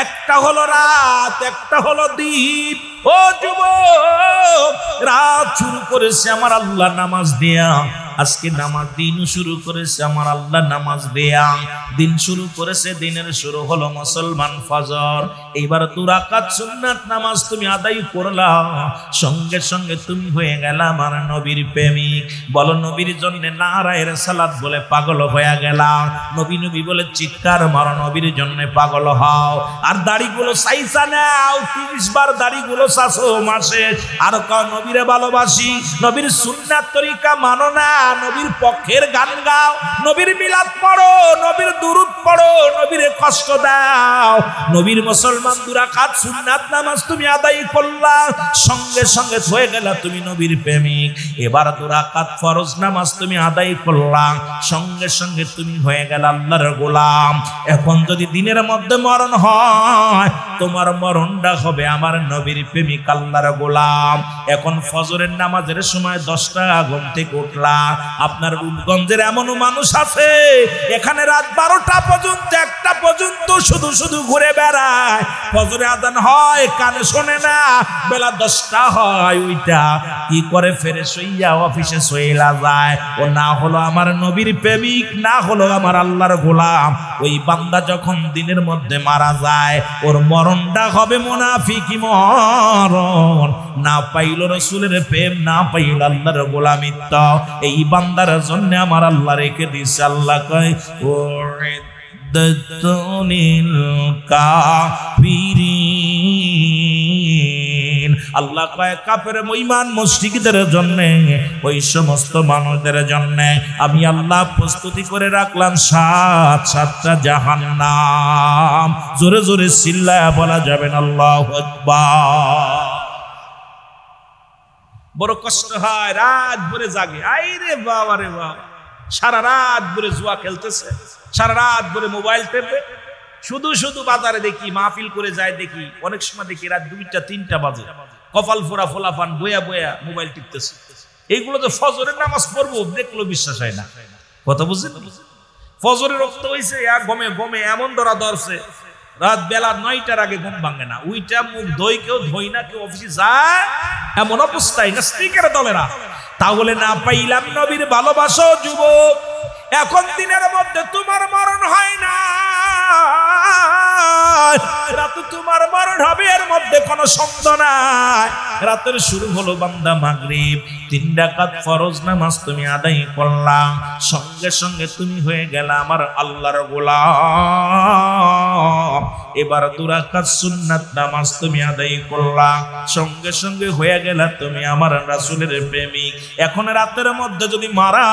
একটা হলো রাত, একটা হলো দিন। ও যুবক, রাত শুরু করেছে আমার আল্লাহ নামাজ দেয়া, আজকে নামাজ দিন শুরু করেছে আমার আল্লাহ নামাজ দেয়া। দিন শুরু করেছে, দিনের শুরু হলো মুসলমান ফজর। এইবার 2 রাকাত সুন্নাত নামাজ তুমি আদায় করলা, সঙ্গে সঙ্গে তুমি হয়ে গেলা আমার নবীর প্রেমিক। বলো নবীর জন্য নারায়ের সালাত বলে পাগল হয়ে গেলা, নবী নবী বলে চিৎকার মারো, নবীর জন্য পাগল হও। আর দাড়িগুলো সাইসা নাও, 30 বার দাড়িগুলো চাষো মাসে। আর কও নবীরে ভালোবাসি, নবীর সুন্নাত তরিকা মানো না, নবীর পক্ষের গান গাও, নবীর মিলাদ পড়ো, নবীর দুরূদ পড়ো, নবীরে কষ্ট দাও। নবীর মুসলমান 2 রাকাত সুন্নাত নামাজ তুমি আদায় করলা, সঙ্গে সঙ্গে হয়ে গেলা তুমি নবীর প্রেমিক। এবার 2 রাকাত ফরজ নামাজ তুমি আদায় করলা, সঙ্গে সঙ্গে তুমি হয়ে গেল আল্লাহর গোলাম। এখন যদি দিনের মধ্যে মরণ হয়, তোমার মরণটা হবে আমার নবীর প্রেমিক আল্লাহর গোলাম। এখন ফজরের নামাজের সময় 10টা ঘুম থেকে উঠলা, আপনার রূপগঞ্জের এমনও মানুষ আছে এখানে রাত 12টা পর্যন্ত, 1টা পর্যন্ত শুধু শুধু ঘুরে বেড়ায়। ফজরে আজান হয় কানে শোনে না, বেলা 10টা হয়, ওইটা কি করে ফ্রেশ হইয়া অফিসে চইলা যায়। ও না হলো আমার নবীর প্রেমিক, না হলো আমার আল্লাহর গোলাম। ওই বান্দা যখন দিনের মধ্যে মারা যায়, ওর মরণটা হবে মুনাফিকি মরণ। না পাইল রাসূলের প্রেম, না পাইল আল্লাহর গোলামিত্ব। এই বান্দার জন্য আমার আল্লাহ রেখে দিয়েছে, আল্লাহ কয় উইদ্দাতুনিল কাফিরিন। আল্লাহ কয় কাফের মুঈমান মুশরিকদের জন্য, ওই সমস্ত মানুষদের জন্য আমি আল্লাহ প্রস্তুতি করে রাখলাম 7টা জাহান্নাম। জোরে জোরে চিল্লায়া বলা যাবেন আল্লাহু আকবার। বড় কষ্ট হয়, রাত ভরে জাগে। আইরে বাবা রে বাবা, সারা রাত ধরে জুয়া খেলতেছে, সারা রাত ধরে মোবাইল টেপে। শুধু শুধু বাজারে দেখি, মাহফিল করে যায় দেখি, অনেক সময় দেখি রাত 2টা 3টা বাজে কপাল ফোরা ফোলাফান বয়া বয়া মোবাইল টিপতেছে। এইগুলো তো ফজরের নামাজ পড়বো দেখলো বিশ্বাস হয় না। কথা বুঝছেন? ফজরের রক্ত হয়েছে আর গমে গমে এমন ধরা ধরছে, রাত বেলা 9টার আগে ঘুম ভাঙে না। উইটা মুখ ধই কেউ ধই না, কেউ অফিসে যায়, এমন অবস্থায় নাস্তিকের দলেরা। তাহলে না পাইলাম নবীর ভালোবাসো যুবক, এখন দিনের মধ্যে তোমার মরণ হয় না, রাতে তোমার মরণ হবে, এর মধ্যে কোনো সন্দেহ নাই। রাতের শুরু হলো বান্দা মাগরিব, 3 রাকাত ফরজ নামাজ তুমি আদায় করলা, সঙ্গে সঙ্গে তুমি হয়ে গেলা আমার আল্লাহর গোলাম। এবার 2 রাকাত সুন্নাত নামাজ তুমি আদায় করলা, সঙ্গে সঙ্গে হয়ে গেলা তুমি আমার রাসূলের প্রেমিক। এখন রাতের মধ্যে যদি মারা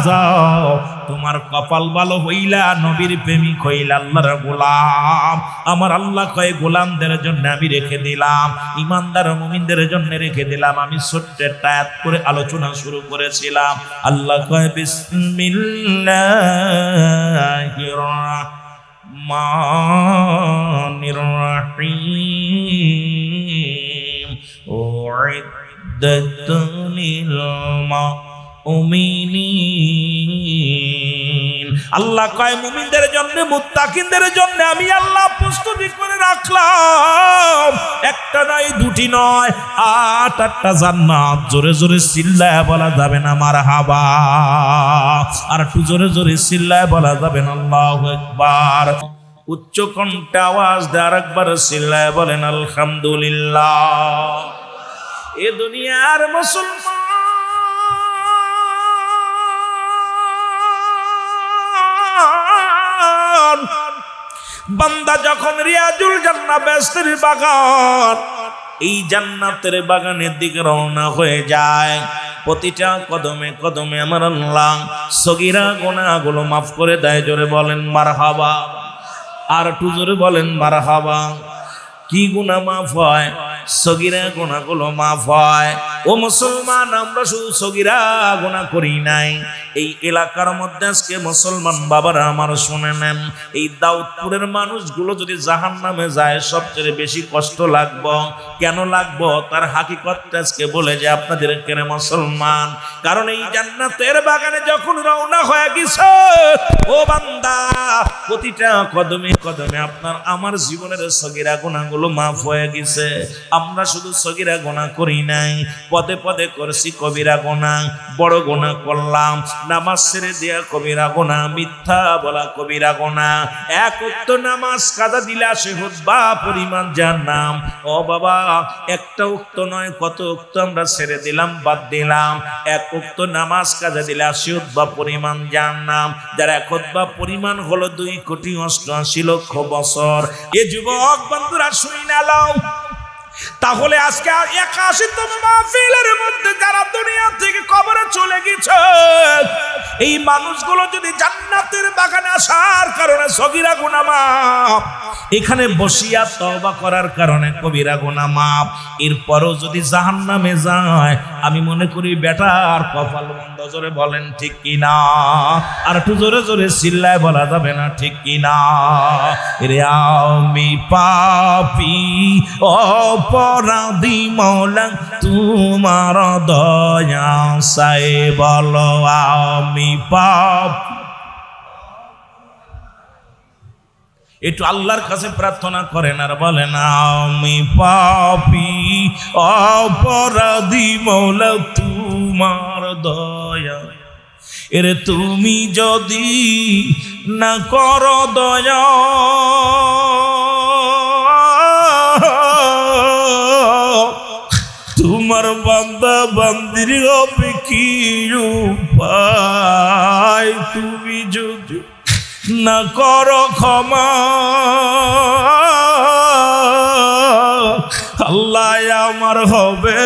যাও, তোমার কপাল ভালো হইলা, নবীর প্রেমিক হইলা, আল্লাহর গোলাম। আমার আল্লাহ কয় গোলামদের জন্য আমি রেখে দিলাম, ইমানদার মুমিনদের জন্য রেখে দিলাম। আমি ছোট্ট একটা আয়াত করে আলোচনা শুরু করেছিলাম। আল্লাহ কয় বিসমিল্লাহির রাহমানির রাহিম উইদ্দাত লিল মুমিনিন। আল্লাহ কয় মুমিনদের জন্য, মুত্তাকিনদের জন্য আমি আল্লাহ প্রস্তুতি করে রাখলাম। একটা নয়, 2টি নয়, 8টা জান্নাত। জোরে জোরে চিল্লায় বলা যাবে না মারহাবা, আর একটু জোরে জোরে চিল্লায় বলা যাবে না আল্লাহু আকবার। উচ্চ কণ্ঠে আওয়াজ দিয়ে আরেকবার চিল্লায় বলেন আলহামদুলিল্লাহ। এ দুনিয়ার মুসলমান বান্দা যখন রিয়াজুল জান্নাহ বেহেশতের বাগান, এই জান্নাতের বাগানের দিকে রওনা হয়ে যায়, প্রতিটা কদমে কদমে আমার আল্লাহ সগীরা গুনাহগুলো মাফ করে দেয়। জোরে বলেন মারহাবা, আর একটু জোরে বলেন মারহাবা। কি গুনাহ মাফ হয়? সগীরা গুনাহগুলো মাফ হয়। ও মুসলমান, আমরা শুধু সগীরা গুনাহ করি নাই, এই এলাকার মধ্যে আজকে মুসলমান বাবারা আমার শুনে নেন, এই দাউদপুরের মানুষগুলো যদি জাহান্নামে যায় সবচেয়ে বেশি কষ্ট লাগবে। কেন লাগবে তার হাকিকতটা আজকে বলে যে আপনাদের কেন মুসলমান, কারণ এই জান্নাতের বাগানে যখন রওনা হয়ে গেছে ও বান্দা, প্রতিটা কদমে কদমে আপনার আমার জীবনের সগীরা গুনাহগুলো মাফ হয়ে গেছে। আমরা শুধু সগীরা গুনাহ করি নাই, পদে পদে করছি কবিরা গুনাহ, বড় গুনাহ করলাম, নামাজ ছেড়ে দেয়া কবিরা গুনাহ, মিথ্যা বলা কবিরা গুনাহ, এক ওয়াক্ত নামাজ কাজা দিলে আসে হুতবা পরিমাণ জাহান্নাম। ও বাবা, একটা ওয়াক্ত নয়, কত ওয়াক্ত আমরা ছেড়ে দিলাম, বাদ দিলাম। এক ওয়াক্ত নামাজ কাজা দিলে আসে হুতবা পরিমাণ জাহান্নাম, যার এক হুতবা পরিমাণ হলো 2,88,00,000 বছর। এ যুবক বন্ধুরা শুনে নাও, তাহলে আজকে 81তম মাহফিলের মধ্যে যারা দুনিয়া থেকে কবরে চলে গেছে, এই মানুষগুলো যদি জান্নাতের বাগানে আসার কারণে সগীরা গুনাহ মাফ, এখানে বসিয়া তওবা করার কারণে কবিরা গুনাহ মাফ, এরপরও যদি জাহান্নামে যায়, আমি মনে করি বেটার কপাল বন্ধ। জোরে বলেন ঠিক কিনা, আর একটু জোরে জোরে চিল্লায় বলা যাবে না ঠিক কিনা। রে আমি পাপী অপরাধী মওলা, তোমার দয়া চাই, বলো আমি পাপী। একটু আল্লাহর কাছে প্রার্থনা করেন আর বলেন আমি পাপী অপরাধী মওলা, তোমার দয়া, এরে তুমি যদি না করো দয়া, তোমার বান্দা বান্দির হবে কি উপায়? তুমি যদি না করো ক্ষমা, আল্লাহ আমার হবে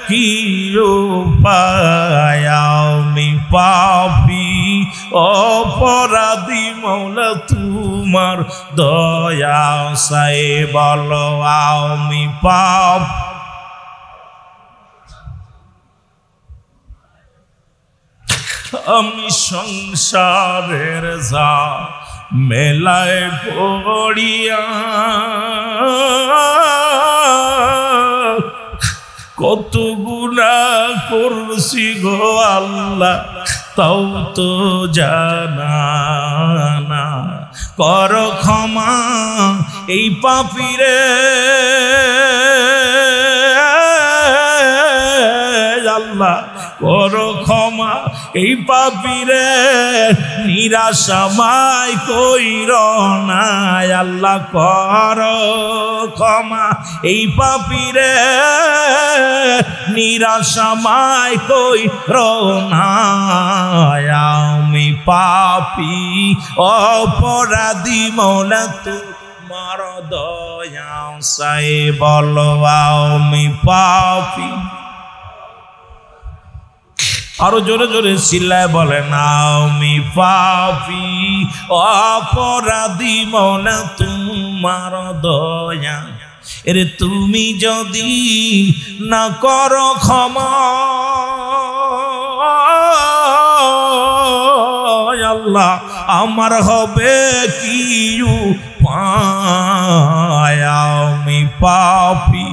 কি উপায়? আমি পাপী অপরাধী মওলা, তোমার দয়া চাই, বলো আমি পাপী। আমি সংসারের যা মেলায় পড়িয়া কত গুনাহ করছি গো আল্লাহ, তাও তো জানা না। কর ক্ষমা এই পাপীরে আল্লাহ, কর ক্ষমা এই পাপীরে, নিরাশামাই কইর না আল্লাহ। কর ক্ষমা এই পাপীরে, নিরাশামাই কইর না। আমি পাপী অপরাধী মৌলা তোমার দয়া চাই, বলো আমি পাপী। আরো জোরে জোরে চিল্লায় বলেন আমি পাপী অপরাধী মৌলা তোমার দয়া। এরে তুমি যদি না করো ক্ষমা আল্লাহ, আমার হবে কি উপায়? আমি পাপী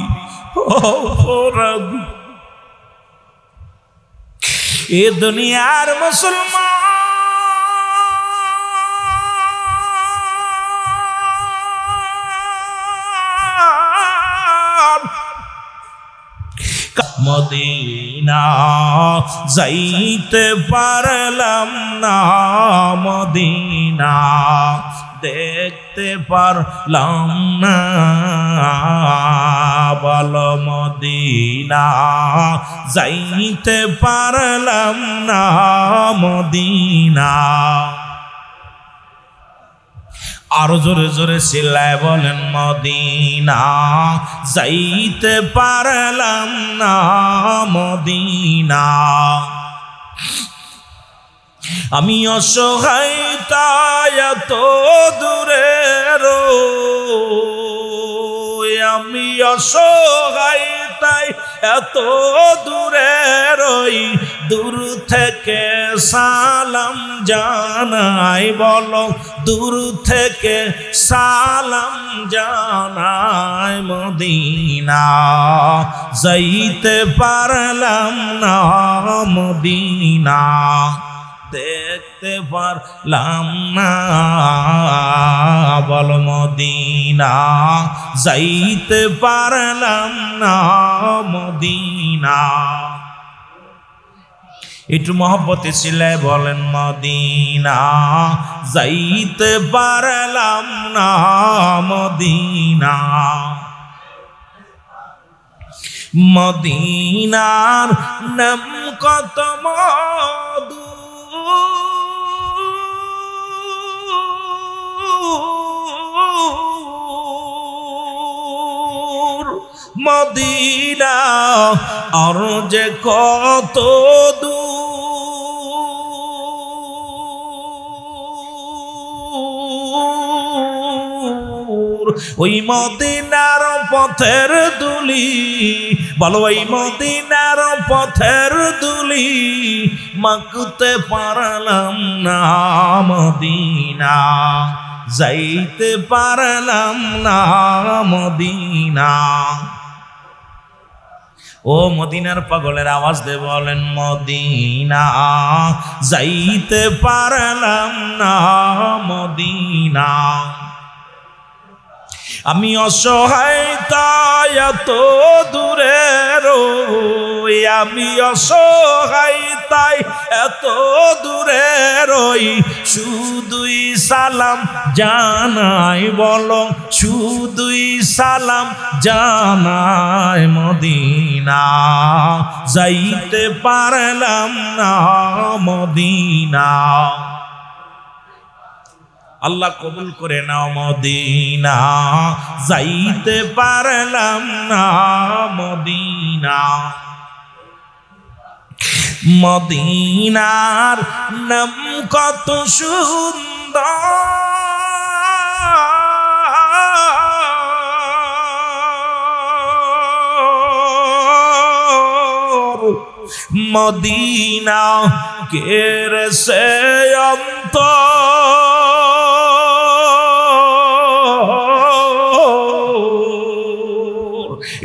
অপরাধী। এ দুনিয়ার মুসলমান মদিনা যাইতে পারলাম না, মদিনা দেখতে পারলাম না, বল মদিনা যাইতে পারলাম না, মদিনা। আরো জোরে জোরে চিল্লায় বলেন মদিনা যাইতে পারলাম না, মদিনা। আমি অসহায় তাই এত দূরে রই, আমি অসহায় তাই এত দূরে রই, দূর থেকে সালাম জানাই, বলো দূর থেকে সালাম জানাই। মদিনা যাইতে পারলাম না, মদিনা দেখতে পারলাম না, বল মদিনা যাইতে পারলাম না, মদিনা। একটু মহব্বতে ছিলে বলেন মদিনা যাইতে পারলাম না, মদিনা। মদিনার নাম কত মধু, মদিনা আর যে কত দূর, ওই মদিনার পথের দুলি, বলো ওই মদিনার পথের দুলি মাখতে পারলাম না, মদিনা যাইতে পারলাম না, মদিনা। ও মদিনার পাগলের আওয়াজ দে বলেন মদিনা যাইতে পারলাম না, মদিনা। আমি অসহায় তাই এত দূরে রই, আমি অসহায় তাই এত দূরে রই, শুধুই সালাম জানাই, বলো শুধুই সালাম জানাই। মদিনা যাইতে পারলাম না, মদিনা। আল্লাহ কবুল করে নাও। মদিনা যাইতে পারলাম না, মদিনা। মদিনার নাম কত সুন্দর, মদিনা কেড়েছে অন্তর,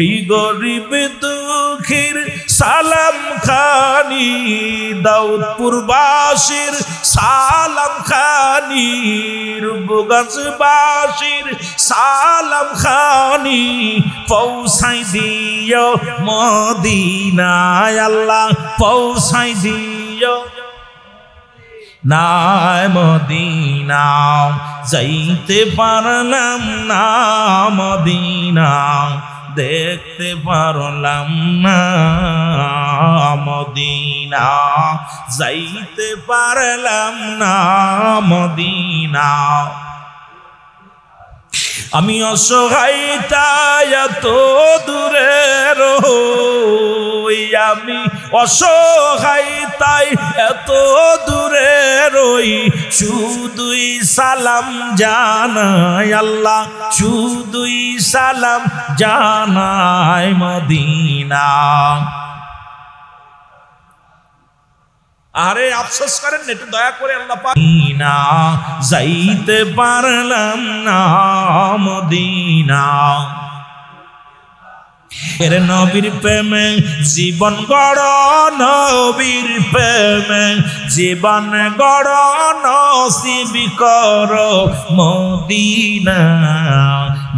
এই গরিব দুঃখীর সালাম খানি, দাউদপুরবাসীর সালাম খানি, রূপগঞ্জবাসীর সালাম খানি পৌঁছাই দিও মদিনায় আল্লাহ, পৌঁছাই দিও নাই মদিনা, যাইতে পারলাম না মদিনা, দেখতে পারলাম না মদিনা, যাইতে পারলাম না মদিনা। আমি অসহায় তাই এত দূরে রই, আমি অসহায় তাই এত দূরে রই, শুধুই সালাম জানাই আল্লাহ, শুধুই সালাম জানাই মদিনা। আরে আফসোস করেন না, একটু দয়া করে আল্লাহ পাক না, যাইতে পারলাম না মদিনা। এর নবীর প্রেমে জীবন গড়, নবীর প্রেমে জীবন গড়, নসিব কর মদিনা।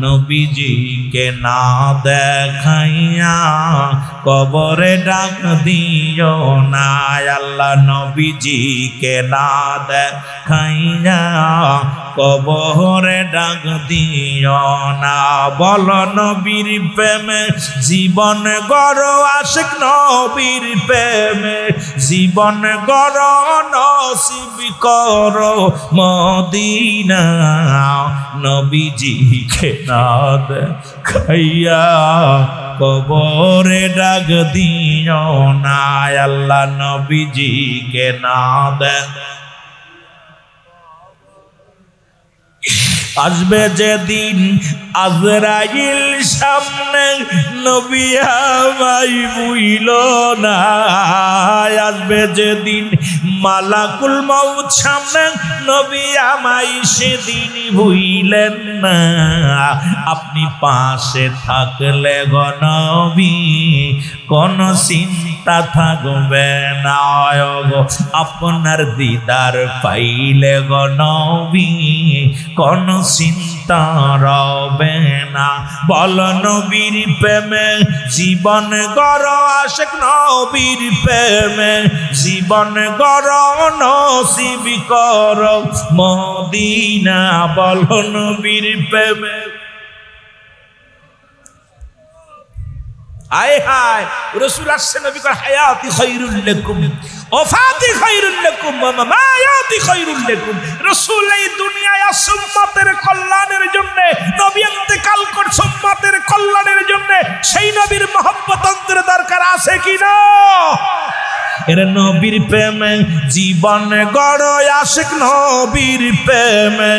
নবীজিকে না দেখাইয়া কবরে ডাক দিও না আল্লাহ, নবীজিকে না দেখাইয়া কবরে ডাক দিও না। বল নবীর প্রেমে জীবন গড়, আশিক নবীর প্রেমে জীবন গড়, নসিব কর মদিনা। নবীজিকে না দেখাইয়া কবরে ডাক দিও না আল্লাহ, নবীজিকে না দেখ। আসবে যেদিন আজরাইল সামনে, নবী আমায় বুইল না। আসবে যেদিন মালাকুল মউত সামনে, নবী আমায় সেদিন ভুইলেন না। আপনি পাশে থাকলে গো নবী কোন চিন্তা থাকবে না গো, আপনার দিদার পাইলে গো নবী কোন চিন্তা রবে না। বল নবীর প্রেমে জীবন গড়, আশিক নবীর প্রেমে জীবন গড়, নসিব কর মদিনা। বল নবীর প্রেমে। হায় হায়, রাসূল আসছে, নবী কয় হায়াতি খায়রুল লাকুম, ওফাতি খায়রুল লাকুম, মামায়াতি খায়রুল লাকুম। রাসূল এই দুনিয়ায় আসছে উম্মতের কল্যাণের জন্য, নবী ইন্তেকাল করছে উম্মতের কল্যাণের জন্য। সেই নবীর মহব্বত অন্তরে দরকার আছে কি না? এর নবীর প্রেমে জীবন গড়, আশিক নবীর প্রেমে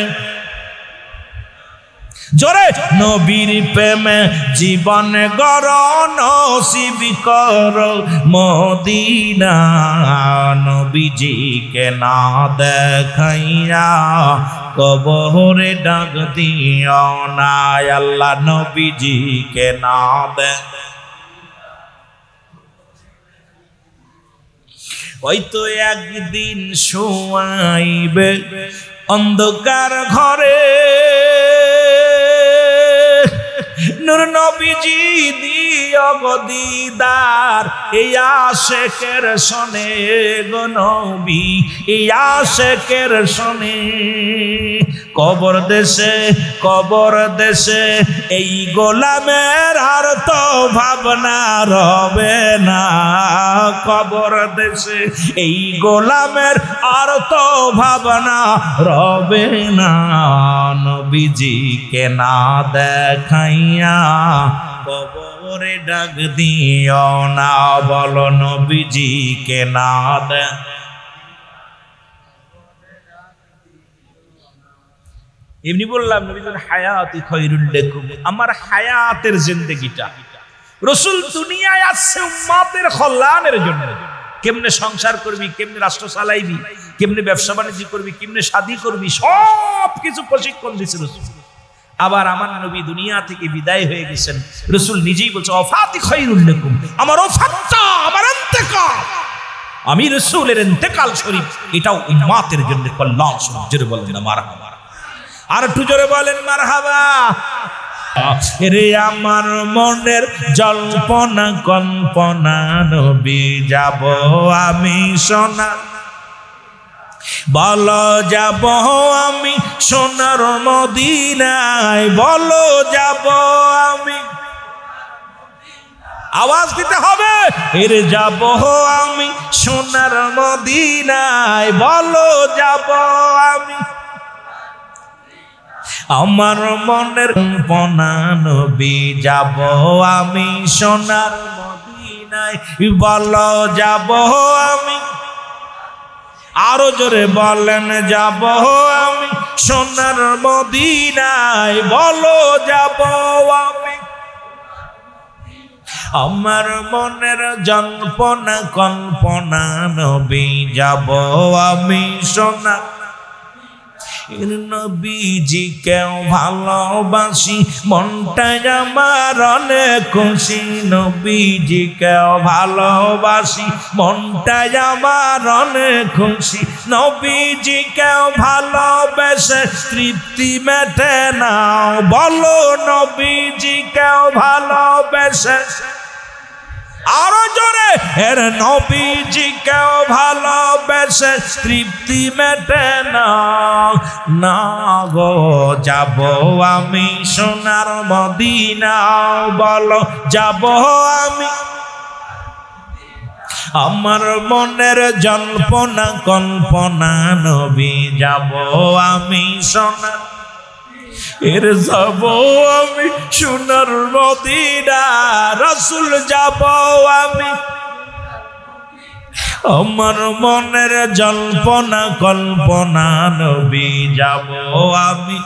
জোরে, নবীর প্রেমে জীবন গড়, নসিব কর মদিনা। নবীজিকে না দেখাইয়া কবরে ডাক দিও না আল্লাহ, নবীজিকে না দেখ। হয়তো একদিন শোয়াইবে অন্ধকার ঘরে, নূর নবীজি দিও গো দিদার, এই আশিকের শোনে গো নবী, এই আশিকের শোনে। কবর দেশে, কবর দেশে এই গোলামের আর তো ভাবনা রবে না। কবর দেশে এই গোলামের আর তো ভাবনা রবে না। নবীজিকে না দেখাইয়া কবরে ডাক দিও না। বল নবীজিকে না দেখ। এমনি বললাম নবী হায়াতি খায়রুল লাকুম, আমার হায়াতের জিন্দেগিটা। রাসূল দুনিয়ায় আসছে উম্মতের কল্যাণের জন্য। কেমনে সংসার করবি, কেমনে রাষ্ট্র চালাইবি, কেমনে ব্যবসা বাণিজ্য করবি, কেমনে শাদী করবি, সব কিছু প্রশিক্ষণ দিয়েছে রাসূল। আবার আমার নবী দুনিয়া থেকে বিদায় হয়ে গেছেন, রাসূল নিজেই বলছে ওয়াফাতি খায়রুল লাকুম, আমার ওয়াফাতটা, আমার ইন্তেকাল, আমি রাসূলের ইন্তেকাল শরীফ, এটাও উম্মতের জন্য কল্যাণ শরীফ। জোরে বলেন না মারহাবা, আর একটু জোরে বলেন মারহাবা। রে আমার মনের জল্পনা কল্পনা, নবী যাব আমি সোনা, বলো যাব আমি সোনার মদিনায়, বলো যাব আমি, আওয়াজ দিতে হবে, এর যাব আমি সোনার মদিনায়, বলো যাব আমি, আমার মনের কল্পনা, নবী যাব আমি সোনার মদিনায়, বলো যাব আমি, আরো জোরে বলেন যাব আমি সোনার মদিনায়, বলো যাব আমি, আমার মনের জল্পনা কল্পনা, নবী যাব আমি সোনার, নবীজি কেউ ভালোবাসি, মনটাই আমার অনেক খুশি, নবীজি কেউ ভালোবাসি, মনটাই আমার অনেক খুশি, নবীজি কেউ ভালোবেসে তৃপ্তি মেটে না, বলো নবীজি কেউ ভালোবেসে, আরো জোরে, এর নবীজি কেউ ভালোবেসে তৃপ্তি মেটে না, না গো যাব আমি সোনার মদিনা, বলো যাব আমি, আমার মনের জল্পনা কল্পনা, নবী যাব আমি সোনার, এর যাব আমি সোনার মদিনা, রাসূল যাব আমি, আমার মনের জল্পনা কল্পনা, নবী যাব আমি,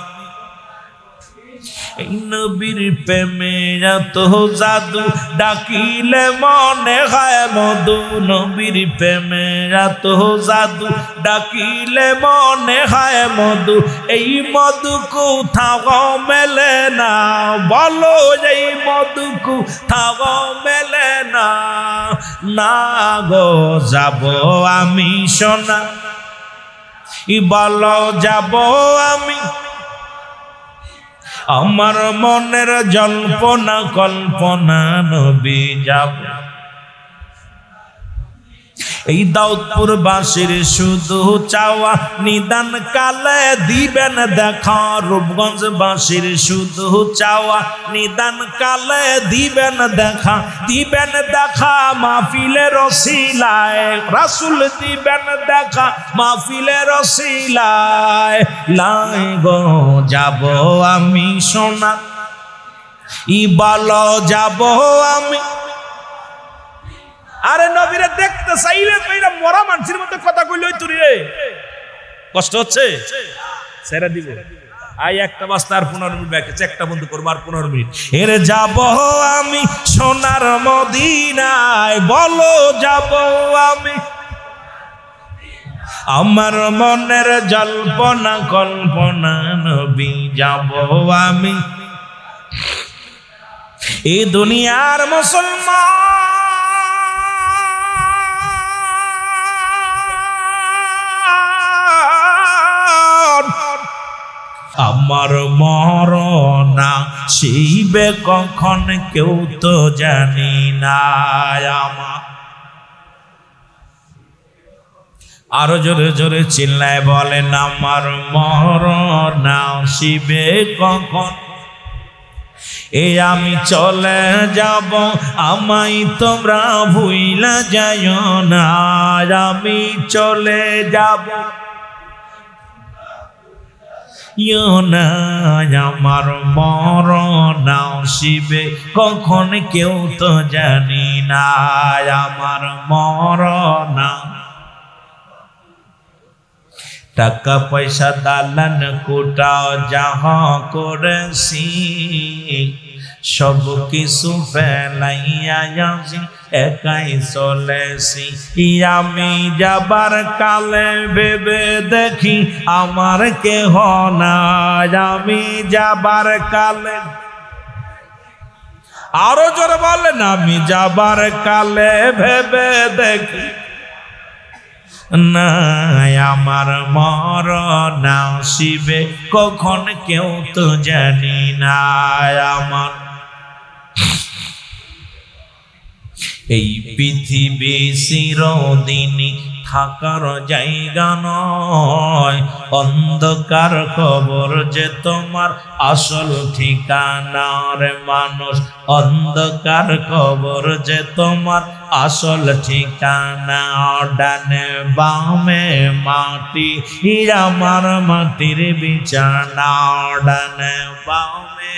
এই নবীর প্রেমে এত জাদু, ডাকিলে মনে হয় মধু, নবীর প্রেমে এত জাদু, ডাকিলে মনে হয় মধু, এই মধু কোথাও মেলে না, বলো এই মধু কোথাও মেলে না, না গো যাব আমি সোনা, বলো যাব আমি, আমার মনের জল্পনা কল্পনা, নবী যাব, এই দাউদপুর বাসীর শুধু চাওয়া, নিদান কালে দিবেন দেখা, রূপগঞ্জ বাসীর শুধু চাওয়া, নিদান কালে দিবেন দেখা, দিবেন দেখা মাহফিলের ওসিলায়, রাসূল দিবেন দেখা মাহফিলের ওসিলায়, লাই গো যাব আমি সোনা, বলো যাব আমি, আরে নবীরে দেখতে চাইলে কইরা মরা মানুষের মতো কথা কইলই তুই রে, কষ্ট হচ্ছে, ছেড়ে দিব, আই একটা বাস্তা আর 15 মিনিট বাকি, একটা বন্ধ করব আর 15 মিনিট, এর যাব আমি সোনার মদিনায়, বলো যাব আমি, আমার মনের জল্পনা কল্পনা, নবী যাব আমি, এই দুনিয়ার মুসলমান আমার মরণ আসিবে কখন কেউ তো জানি না, আমার, আরো জোরে জোরে চিল্লায় বলেন আমার মরণ আসিবে কখন, এই আমি চলে যাব, আমায় তোমরা ভুইলা যাইও না, আমি চলে যাব, না আমার মরণ আসিবে কখন কেউ তো জানি না, আমার মরণ, টাকা পয়সা দালান কোটাও যাহা করেছি, সব কিছু ফেলাইয়া যাচ্ছি, একাই চলেছি আমি যাবার কালে ভেবে দেখি আমার কেহ নাই আমি যাবার কালে আরো জোরে বলেন আমি যাবার কালে ভেবে দেখি নাই আমার মরণ আসিবে কখন কেউ তো জানি না আমার এই পৃথিবী চিরদিনই থাকার জায়গা নয় অন্ধকার কবর যে তোমার আসল ঠিকানার মানুষ অন্ধকার কবর যে তোমার আসল ঠিকানা ডানে বামে মাটি আমার মাটির বিছানা ডানে বামে